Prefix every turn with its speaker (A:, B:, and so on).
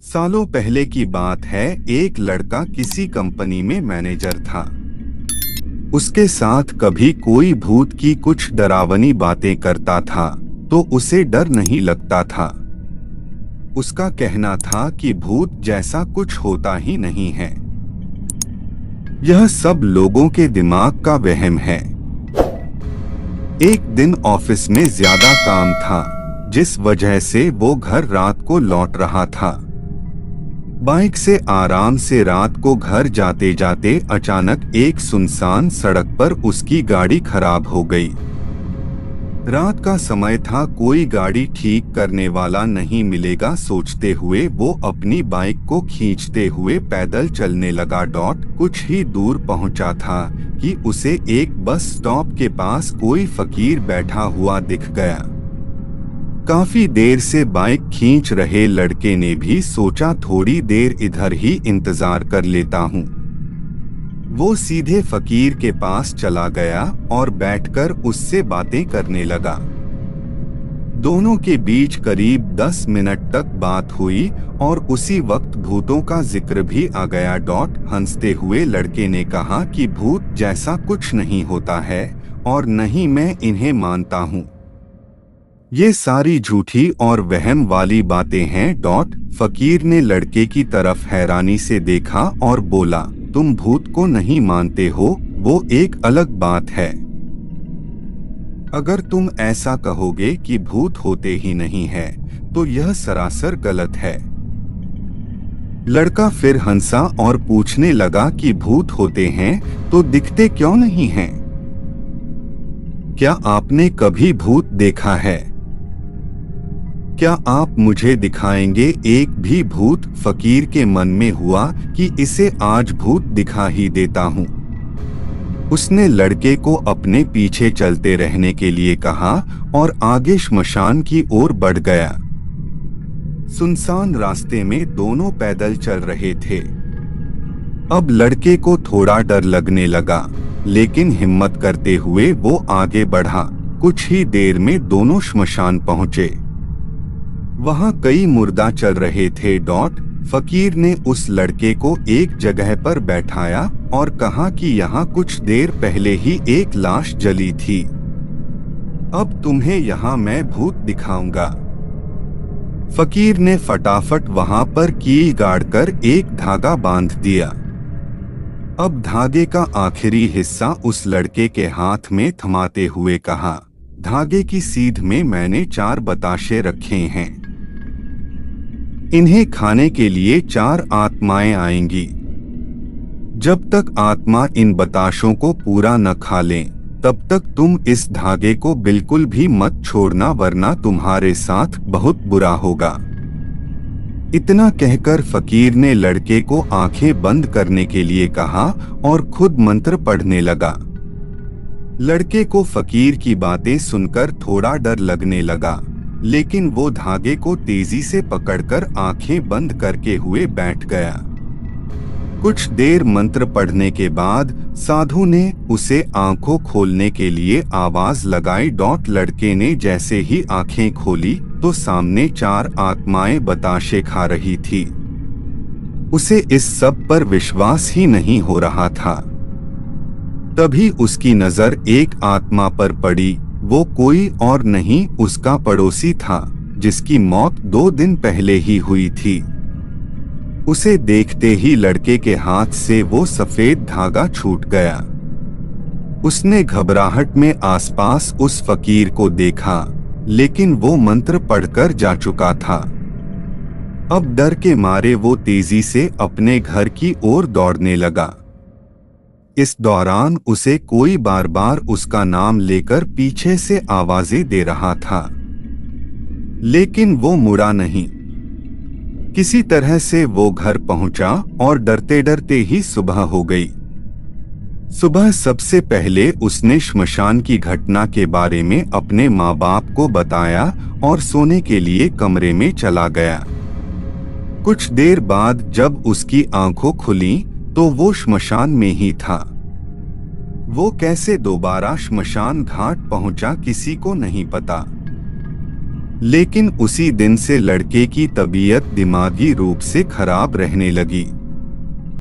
A: सालों पहले की बात है। एक लड़का किसी कंपनी में मैनेजर था। उसके साथ कभी कोई भूत की कुछ डरावनी बातें करता था तो उसे डर नहीं लगता था। उसका कहना था कि भूत जैसा कुछ होता ही नहीं है, यह सब लोगों के दिमाग का वहम है। एक दिन ऑफिस में ज्यादा काम था, जिस वजह से वो घर रात को लौट रहा था। बाइक से आराम से रात को घर जाते जाते अचानक एक सुनसान सड़क पर उसकी गाड़ी खराब हो गई। रात का समय था, कोई गाड़ी ठीक करने वाला नहीं मिलेगा सोचते हुए वो अपनी बाइक को खींचते हुए पैदल चलने लगा। कुछ ही दूर पहुंचा था कि उसे एक बस स्टॉप के पास कोई फकीर बैठा हुआ दिख गया। काफी देर से बाइक खींच रहे लड़के ने भी सोचा थोड़ी देर इधर ही इंतजार कर लेता हूँ। वो सीधे फकीर के पास चला गया और बैठकर उससे बातें करने लगा। दोनों के बीच करीब 10 मिनट तक बात हुई और उसी वक्त भूतों का जिक्र भी आ गया। हंसते हुए लड़के ने कहा कि भूत जैसा कुछ नहीं होता है और नहीं मैं इन्हें मानता हूँ। ये सारी झूठी और वहम वाली बातें हैं। फकीर ने लड़के की तरफ हैरानी से देखा और बोला, तुम भूत को नहीं मानते हो, वो एक अलग बात है। अगर तुम ऐसा कहोगे कि भूत होते ही नहीं है तो यह सरासर गलत है। लड़का फिर हंसा और पूछने लगा कि भूत होते हैं तो दिखते क्यों नहीं हैं? क्या आपने कभी भूत देखा है? क्या आप मुझे दिखाएंगे एक भी भूत? फकीर के मन में हुआ कि इसे आज भूत दिखा ही देता हूँ। उसने लड़के को अपने पीछे चलते रहने के लिए कहा और आगे श्मशान की ओर बढ़ गया। सुनसान रास्ते में दोनों पैदल चल रहे थे। अब लड़के को थोड़ा डर लगने लगा, लेकिन हिम्मत करते हुए वो आगे बढ़ा। कुछ ही देर में दोनों श्मशान पहुंचे। वहां कई मुर्दा चल रहे थे। फकीर ने उस लड़के को एक जगह पर बैठाया और कहा कि यहाँ कुछ देर पहले ही एक लाश जली थी। अब तुम्हें यहाँ मैं भूत दिखाऊंगा। फकीर ने फटाफट वहां पर कील गाड़कर एक धागा बांध दिया। अब धागे का आखिरी हिस्सा उस लड़के के हाथ में थमाते हुए कहा, धागे की सीध में मैंने 4 बताशे रखे हैं। इन्हें खाने के लिए 4 आत्माएं आएंगी। जब तक आत्मा इन बताशों को पूरा न खा लें, तब तक तुम इस धागे को बिल्कुल भी मत छोड़ना, वरना तुम्हारे साथ बहुत बुरा होगा। इतना कहकर फकीर ने लड़के को आंखें बंद करने के लिए कहा और खुद मंत्र पढ़ने लगा। लड़के को फकीर की बातें सुनकर थोड़ा डर लगने लगा, लेकिन वो धागे को तेजी से पकड़कर आंखें बंद करके हुए बैठ गया। कुछ देर मंत्र पढ़ने के बाद साधु ने उसे आंखों खोलने के लिए आवाज लगाई। लड़के ने जैसे ही आंखें खोली तो सामने 4 आत्माएं बताशे खा रही थी। उसे इस सब पर विश्वास ही नहीं हो रहा था। तभी उसकी नजर एक आत्मा पर पड़ी। वो कोई और नहीं, उसका पड़ोसी था, जिसकी मौत 2 दिन पहले ही हुई थी। उसे देखते ही लड़के के हाथ से वो सफेद धागा छूट गया। उसने घबराहट में आसपास उस फकीर को देखा, लेकिन वो मंत्र पढ़कर जा चुका था। अब डर के मारे वो तेजी से अपने घर की ओर दौड़ने लगा। इस दौरान उसे कोई बार बार उसका नाम लेकर पीछे से आवाजें दे रहा था, लेकिन वो मुड़ा नहीं। किसी तरह से वो घर पहुंचा और डरते डरते ही सुबह हो गई। सुबह सबसे पहले उसने श्मशान की घटना के बारे में अपने माँ बाप को बताया और सोने के लिए कमरे में चला गया। कुछ देर बाद जब उसकी आंखों खुली तो वो श्मशान में ही था। वो कैसे दोबारा श्मशान घाट पहुंचा किसी को नहीं पता। लेकिन उसी दिन से लड़के की तबीयत दिमागी रूप से खराब रहने लगी।